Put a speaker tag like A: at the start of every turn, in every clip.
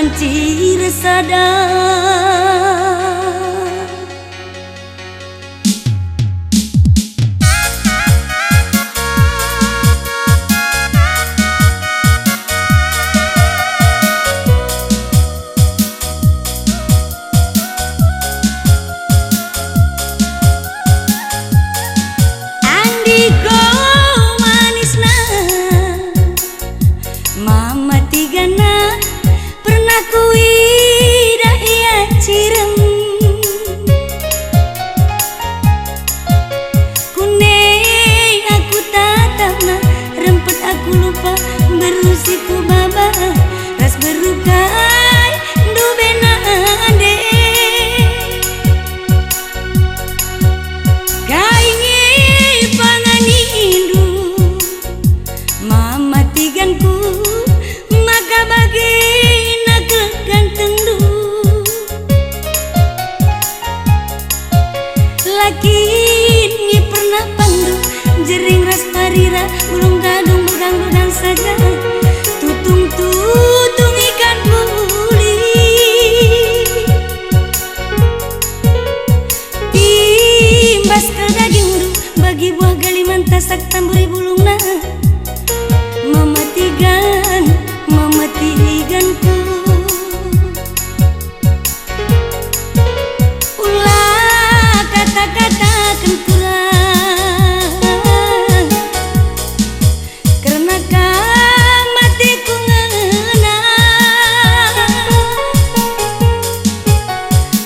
A: banci resada.
B: Andiko manisna mama tigana pernah kuida ia cirem kune aku tatapna rempet aku lupa berusiku baba ras berukai du benade kaingi panganindu mama tiganku maka bagina keganteng du lakinnya pernah pandu jering ras parira ulung gadung bergang saja tutung ikan buli timbas ke daging du bagi buah galiman tasak tamburi bulungna mama tiganku ulah kata-katakan kurang karena matiku ngena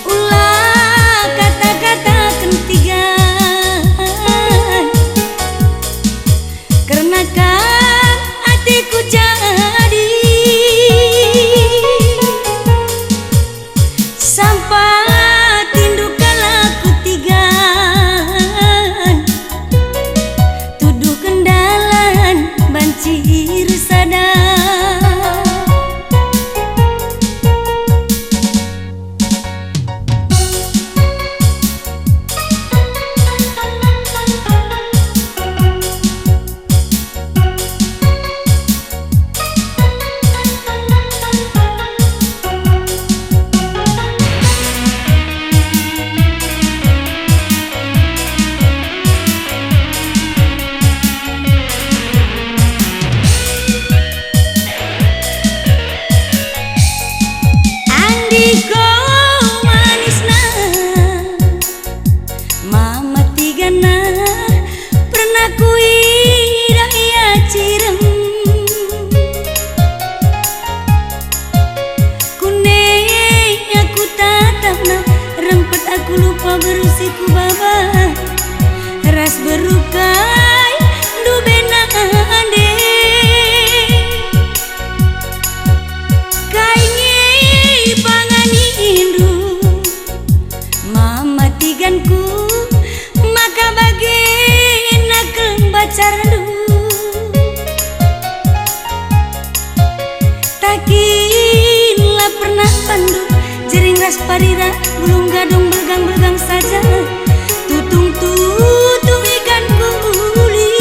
B: ulah kata-katakan tigan karena hatiku jadi sampai tinduk kalaku tigan tuduh kendalan banci resada. Andiko manisna mama tigana pernah kuida ia cirem kune aku tatapna rempet aku lupa berusiku baba ras berukai du benade panganindu mama tiganku maka bagina kembacar du takinlah pernah pandu jering ras parira bulung gadung bergang saja tutung ikan buli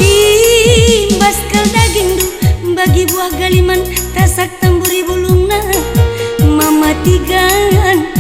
B: timbas ke daging du bagi buah galiman tasak tamburi bulungna mama tigan